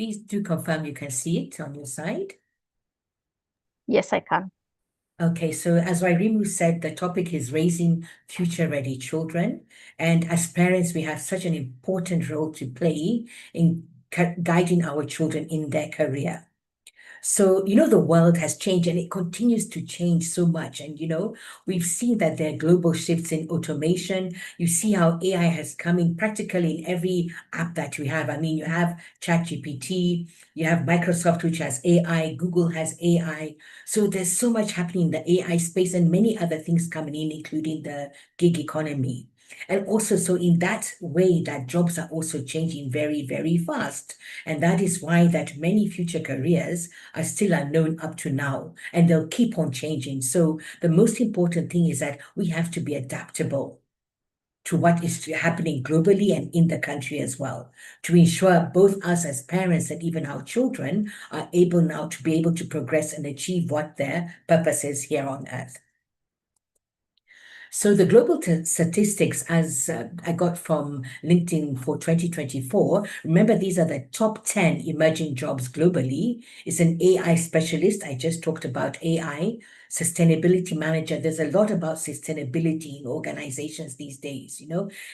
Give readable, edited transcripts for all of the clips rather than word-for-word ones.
please do confirm you can see it on your side. Yes, I can. Okay, so as Wairimu said, the topic is raising future-ready children. And as parents, we have such an important role to play in guiding our children in their career. So, the world has changed and it continues to change so much. And, we've seen that there are global shifts in automation. You see how AI has come in practically in every app that we have. I mean, you have ChatGPT, you have Microsoft, which has AI, Google has AI. So there's so much happening in the AI space and many other things coming in, including the gig economy. And also, so in that way, that jobs are also changing very, very fast. And that is why that many future careers are still unknown up to now, and they'll keep on changing. So the most important thing is that we have to be adaptable to what is happening globally and in the country as well, to ensure both us as parents and even our children are able now to be able to progress and achieve what their purpose is here on earth. So the global statistics, as I got from LinkedIn for 2024, remember these are the top 10 emerging jobs globally. It's an AI specialist. I just talked about AI, sustainability manager. There's a lot about sustainability in organizations these days,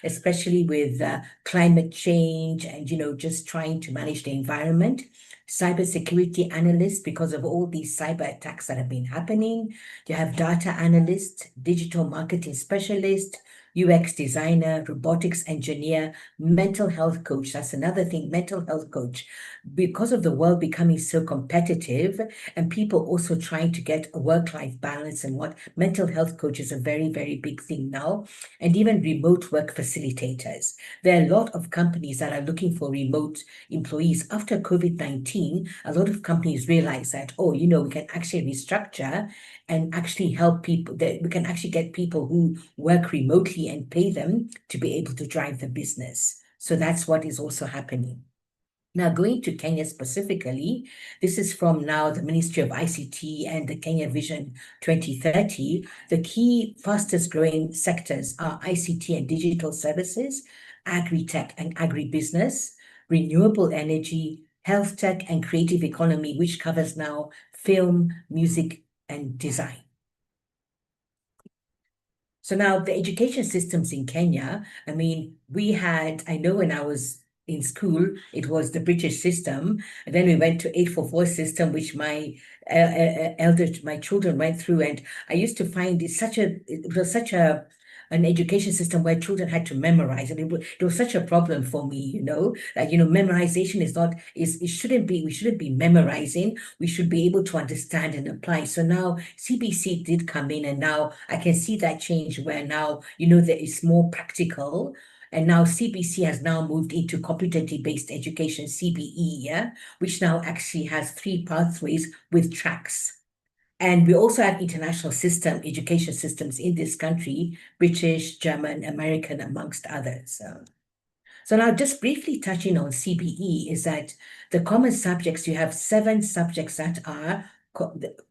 especially with climate change and, just trying to manage the environment. Cybersecurity analyst, because of all these cyber attacks that have been happening. You have data analyst, digital marketing specialist, UX designer, robotics engineer, mental health coach. That's another thing, mental health coach. Because of the world becoming so competitive and people also trying to get a work-life balance and what mental health coach is a very, very big thing now. And even remote work facilitators. There are a lot of companies that are looking for remote employees. After COVID-19, a lot of companies realize that, we can actually restructure and actually help people, that we can actually get people who work remotely and pay them to be able to drive the business. So that's what is also happening. Now, going to Kenya specifically, this is from now the Ministry of ICT and the Kenya Vision 2030. The key fastest growing sectors are ICT and digital services, agri-tech and agribusiness, renewable energy, health tech and creative economy, which covers now film, music, and design. So now the education systems in Kenya, I mean, I know when I was in school, it was the British system. And then we went to 844 system, which my my children went through. And I used to find it was such an education system where children had to memorize. And it was such a problem for me, that, memorization we shouldn't be memorizing. We should be able to understand and apply. So now CBC did come in and now I can see that change where now, there is more practical. And now CBC has now moved into competency-based education, CBE, which now actually has 3 pathways with tracks. And we also have international education systems in this country, British, German, American, amongst others. So now just briefly touching on CBE is that the common subjects, you have 7 subjects that are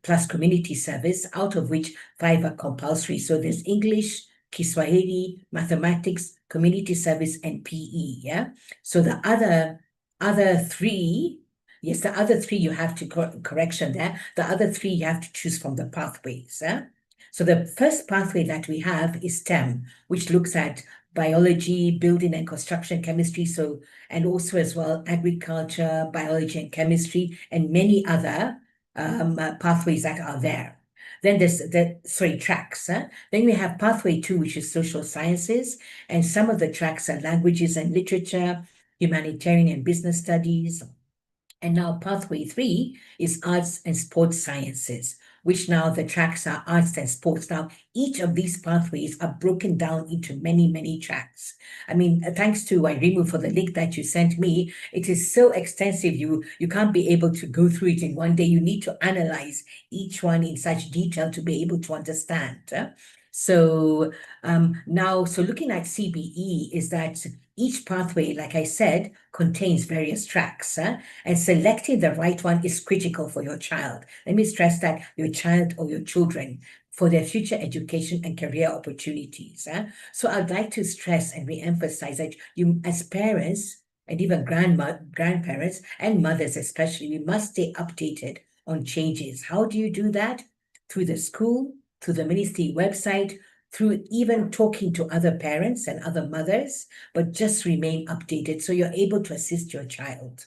plus community service, out of which 5 are compulsory. So there's English, Kiswahili, mathematics, community service, and PE, So the other 3, yes, the other 3 you have to correction there. The other 3 you have to choose from the pathways. So the first pathway that we have is STEM, which looks at biology, building and construction chemistry, and also as well agriculture, biology and chemistry, and many other pathways that are there. Then there's tracks. Then we have pathway 2, which is social sciences, and some of the tracks are languages and literature, humanitarian and business studies. And now pathway 3 is arts and sports sciences, which now the tracks are arts and sports. Now, each of these pathways are broken down into many, many tracks. I mean, thanks to Wairimu for the link that you sent me. It is so extensive, you can't be able to go through it in one day. You need to analyze each one in such detail to be able to understand. So looking at CBE is that each pathway, like I said, contains various tracks, and selecting the right one is critical for your child. Let me stress that, your child or your children, for their future education and career opportunities. So I'd like to stress and re-emphasize that you, as parents, and even grandparents and mothers especially, we must stay updated on changes. How do you do that? Through the school, through the ministry website, through even talking to other parents and other mothers, but just remain updated so you're able to assist your child.